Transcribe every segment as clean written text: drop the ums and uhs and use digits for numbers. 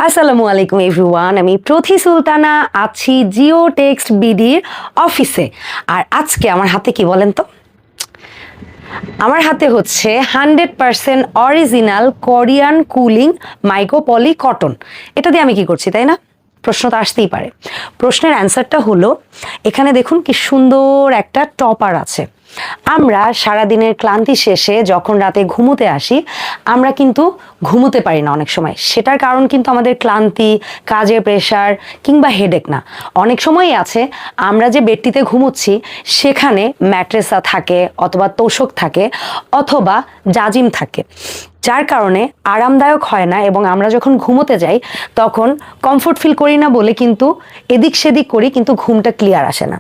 আসসালামু আলাইকুম এভরিওয়ান, আমি প্রথি সুলতানা আছি জিও টেক্সট বিডির অফিসে। আর আজকে আমার হাতে কি বলেন তো, আমার হাতে হচ্ছে 100% অরিজিনাল কোরিয়ান কুলিং মাইক্রো পলি কটন। এটা দিয়ে আমি কি করছি তাই না? প্রশ্ন তো আসতেই পারে। প্রশ্নের অ্যান্সারটা হলো, এখানে দেখুন কি সুন্দর একটা টপার আছে। আমরা সারাদিনের ক্লান্তি শেষে যখন রাতে ঘুমোতে আসি, আমরা কিন্তু ঘুমোতে পারি না অনেক সময়। সেটার কারণ কিন্তু আমাদের ক্লান্তি, কাজের প্রেশার কিংবা হেডেক না। অনেক সময়ই আছে আমরা যে বেডটিতে ঘুমোচ্ছি সেখানে ম্যাট্রেসা থাকে অথবা তোষক থাকে অথবা জাজিম থাকে, যার কারণে আরামদায়ক হয় না এবং আমরা যখন ঘুমোতে যাই তখন কমফোর্ট ফিল করি না বলে কিন্তু এদিক সেদিক করি, কিন্তু ঘুমটা ক্লিয়ার আসে না।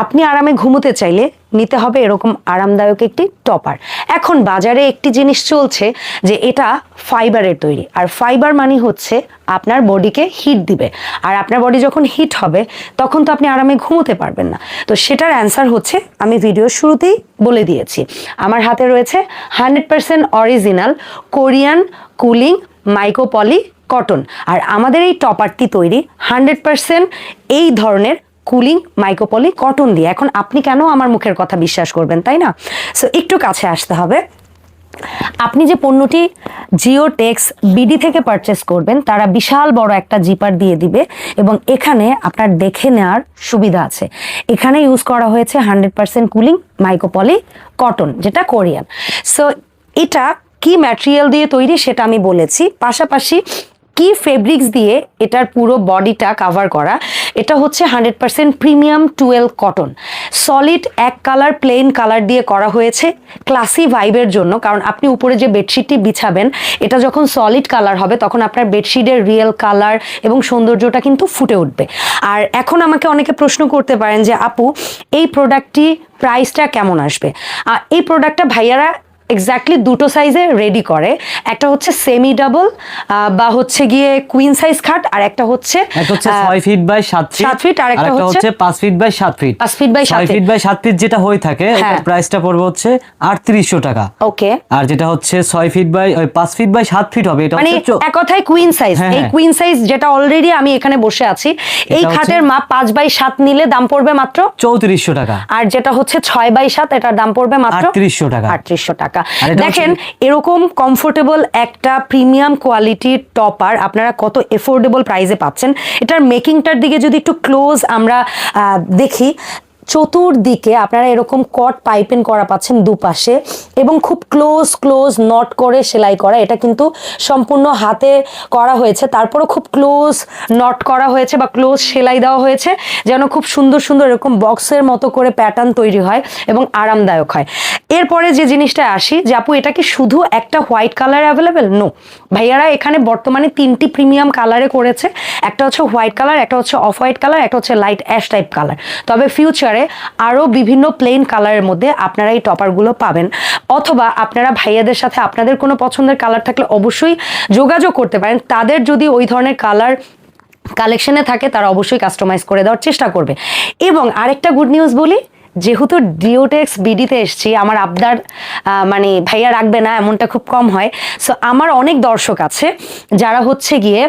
আপনি আরামে ঘুমোতে চাইলে নিতে হবে এরকম আরামদায়ক একটি টপার। এখন বাজারে একটি জিনিস চলছে যে এটা ফাইবারের তৈরি, আর ফাইবার মানে হচ্ছে আপনার বডিকে হিট দিবে, আর আপনার বডি যখন হিট হবে তখন তো আপনি আরামে ঘুমোতে পারবেন না। তো সেটার অ্যান্সার হচ্ছে আমি ভিডিওর শুরুতেই বলে দিয়েছি, আমার হাতে রয়েছে 100% অরিজিনাল কোরিয়ান কুলিং মাইক্রো পলি কটন। আর আমাদের এই টপারটি তৈরি 100% এই ধরনের কুলিং মাইক্রোপলি কটন দিয়ে। এখন আপনি কেন আমার মুখের কথা বিশ্বাস করবেন, তাই না? সো একটু কাছে আসতে হবে। আপনি যে পণ্যটি জিও টেক্স বিডি থেকে পারচেস করবেন তারা বিশাল বড় একটা জিপার দিয়ে দিবে এবং এখানে আপনার দেখে নেওয়ার সুবিধা আছে। এখানে ইউজ করা হয়েছে 100% কুলিং মাইক্রোপলি কটন, যেটা কোরিয়ান। সো এটা কি ম্যাটেরিয়াল দিয়ে তৈরি সেটা আমি বলেছি, পাশাপাশি কি ফেব্রিক্স দিয়ে এটার পুরো বডিটা কাভার করা। এটা হচ্ছে 100% প্রিমিয়াম 12 কটন, সলিড এক কালার প্লেন কালার দিয়ে করা হয়েছে ক্লাসি ভাইবের জন্য। কারণ আপনি উপরে যে বেডশিটটি বিছাবেন এটা যখন সলিড কালার হবে তখন আপনার বেডশিটের রিয়েল কালার এবং সৌন্দর্যটা কিন্তু ফুটে উঠবে। আর এখন আমাকে অনেকে প্রশ্ন করতে পারেন যে আপু এই প্রোডাক্টটি প্রাইসটা কেমন আসবে। এই প্রোডাক্টটা ভাইয়ারা এক্স্যাক্টলি দুটো সাইজে রেডি করে, একটা হচ্ছে সেমি ডাবল বা হচ্ছে গিয়ে কুইন সাইজ খাট, আর একটা হচ্ছে 6 ফিট বাই 7 ফিট, আর একটা হচ্ছে 5 feet by 7 feet. 5 feet by 7 feet যেটা হয়ে থাকে এটার প্রাইসটা পড়বে হচ্ছে 3800 টাকা। ওকে। আর যেটা হচ্ছে 6 feet by 5 feet by 7 feet হবে, এটা হচ্ছে এক কথায় কুইন সাইজ। এই কুইন সাইজ যেটা অলরেডি আমি এখানে বসে আছি, এই খাটের মাপ 5 বাই 7 নিলে দাম পড়বে মাত্র 3400 টাকা। আর যেটা হচ্ছে 6 বাই 7 এটার দাম পড়বে মাত্র 3800 টাকা। 3800 টাকা। দেখেন এরকম কমফোর্টেবল একটা প্রিমিয়াম কোয়ালিটির টপার আপনারা কত এফোর্ডেবল প্রাইসে পাচ্ছেন। এটার মেকিংটার দিকে যদি একটু ক্লোজ আমরা দেখি, চতুর্দিকে আপনারা এরকম কট পাইপিং করা পাচ্ছেন দুপাশে এবং খুব ক্লোজ নট করে সেলাই করা। এটা কিন্তু সম্পূর্ণ হাতে করা হয়েছে, তারপরও খুব ক্লোজ নট করা হয়েছে বা ক্লোজ সেলাই দেওয়া হয়েছে যেন খুব সুন্দর এরকম বক্সের মতো করে প্যাটার্ন তৈরি হয় এবং আরামদায়ক হয়। এরপরে যে জিনিসটা আসি যে আপু এটা কি শুধু একটা হোয়াইট কালারে অ্যাভেলেবেল? নো, ভাইয়ারা এখানে বর্তমানে 3টি প্রিমিয়াম কালারে করেছে। একটা হচ্ছে হোয়াইট কালার, একটা হচ্ছে অফ হোয়াইট কালার, একটা হচ্ছে লাইট অ্যাশ টাইপ কালার। তবে ফিউচারে আরো বিভিন্ন প্লেন কালারের মধ্যে আপনারা এই টপারগুলো পাবেন। অথবা আপনারা ভাইয়াদের সাথে আপনাদের কোনো পছন্দের কালার থাকলে অবশ্যই যোগাযোগ করতে পারেন। তাদের যদি ওই ধরনের কালার কালেকশনে থাকে তারা অবশ্যই কাস্টমাইজ করে দেওয়ার চেষ্টা করবে। এবং আরেকটা গুড নিউজ বলি, যেহেতু জিও টেক্স বিডিতে এসছি, আমার আবদার মানে ভাইয়া রাখবে না এমনটা খুব কম হয়। সো আমার অনেক দর্শক আছে যারা হচ্ছে গিয়ে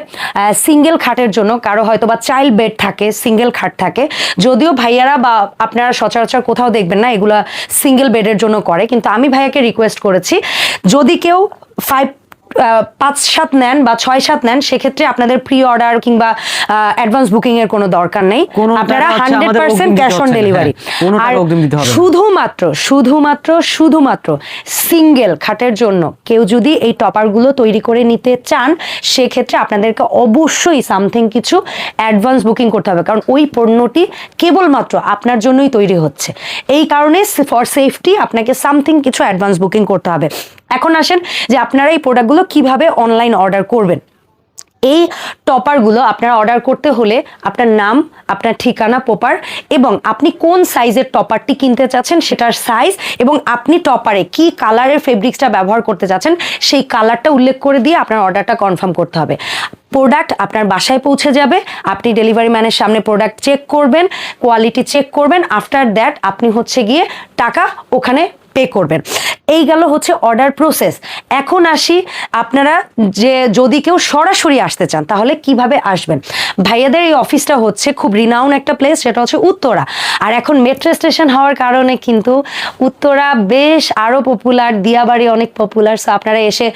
সিঙ্গেল খাটের জন্য, কারো হয়তো বা চাইল্ড বেড থাকে, সিঙ্গেল খাট থাকে, যদিও ভাইয়ারা বা আপনারা সচরাচর কোথাও দেখবেন না এগুলা সিঙ্গেল বেডের জন্য করে, কিন্তু আমি ভাইয়াকে রিকোয়েস্ট করেছি যদি কেউ 5-7 নেন বা 6-7 নেন সেক্ষেত্রে আপনাদের প্রি অর্ডার কিংবা অ্যাডভান্স বুকিং এর কোনো দরকার নেই, আপনারা 100% ক্যাশ অন ডেলিভারি। আর শুধুমাত্র সিঙ্গেল খাটের জন্য কেউ যদি এই টপারগুলো তৈরি করে নিতে চান সেক্ষেত্রে আপনাদেরকে অবশ্যই সামথিং কিছু অ্যাডভান্স বুকিং করতে হবে, কারণ ওই পণ্যটি কেবলমাত্র আপনার জন্যই তৈরি হচ্ছে। এই কারণে ফর সেফটি আপনাকে সামথিং কিছু অ্যাডভান্স বুকিং করতে হবে। এখন আসেন যে আপনারা এই প্রোডাক্টগুলো কিভাবে অনলাইন অর্ডার করবেন। এই টপারগুলো আপনারা অর্ডার করতে হলে আপনার নাম, আপনার ঠিকানা প্রপার এবং আপনি কোন সাইজের টপারটি কিনতে চাচ্ছেন সেটার সাইজ এবং আপনি টপারে কি কালারের ফেব্রিক্সটা ব্যবহার করতে চাচ্ছেন সেই কালারটা উল্লেখ করে দিয়ে আপনার অর্ডারটা কনফার্ম করতে হবে। প্রোডাক্ট আপনার বাসায় পৌঁছে যাবে, আপনি ডেলিভারি ম্যানের সামনে প্রোডাক্ট চেক করবেন, কোয়ালিটি চেক করবেন, আফটার দ্যাট আপনি হচ্ছে গিয়ে টাকা ওখানে পে করবেন। এই গেল হচ্ছে অর্ডার প্রসেস। এখন আসি আপনারা যে যদি কেউ সরাসরি আসতে চান তাহলে কিভাবে আসবেন। ভাইয়াদের এই অফিসটা হচ্ছে খুব রিনাউন একটা প্লেস, সেটা হচ্ছে উত্তরা। আর এখন মেট্রো স্টেশন হওয়ার কারণে কিন্তু উত্তরা বেশ আরও পপুলার, দিয়াবাড়ি অনেক পপুলার। সো আপনারা এসে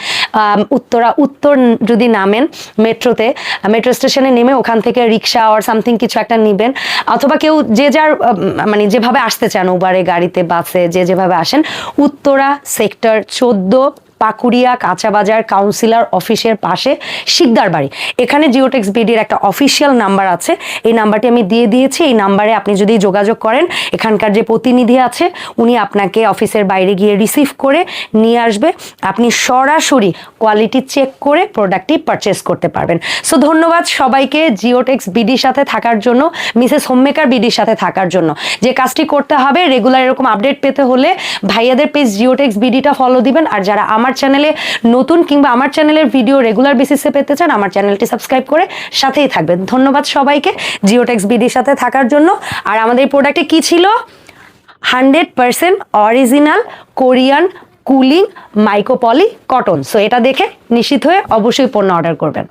উত্তরা উত্তর যদি নামেন মেট্রোতে, মেট্রো স্টেশনে নেমে ওখান থেকে রিক্সা আর সামথিং কিছু একটা নেবেন, অথবা কেউ যে যার মানে যেভাবে আসতে চান, উবারে, গাড়িতে, বাসে, যে যেভাবে আসেন, উত্তরা সেক্টর 14 পাকুড়িয়া কাঁচাবাজার কাউন্সিলর অফিসের পাশে শিকদার বাড়ি। এখানে জিওটেক্স বিডির একটা অফিসিয়াল নাম্বার আছে, এই নাম্বারটি আমি দিয়ে দিয়েছি। এই নাম্বারে আপনি যদি যোগাযোগ করেন, এখানকার যে প্রতিনিধি আছে উনি আপনাকে অফিসের বাইরে গিয়ে রিসিভ করে নিয়ে আসবে। আপনি সরাসরি কোয়ালিটি চেক করে প্রোডাক্টটি পারচেস করতে পারবেন। সো ধন্যবাদ সবাইকে জিওটেক্স বিডির সাথে থাকার জন্য, মিসেস হোমমেকার বিডির সাথে থাকার জন্য। যে কাজটি করতে হবে, রেগুলার এরকম আপডেট পেতে হলে ভাইয়াদের পেজ জিওটেক্স বিডিটা ফলো দিবেন। আর যারা আমার চ্যানেলে নতুন কিংবা আমার চ্যানেলের ভিডিও রেগুলার বেসিসে পেতে চান, আমার চ্যানেলটি সাবস্ক্রাইব করে সাথেই থাকবেন। ধন্যবাদ সবাইকে জিওটেক্স বিডির সাথে থাকার জন্য। আর আমাদের এই প্রোডাক্টে কি ছিল? 100% original Korean cooling micropoly cotton. So এটা দেখে নিশ্চিত হয়ে অবশ্যই পণ্য অর্ডার করবেন।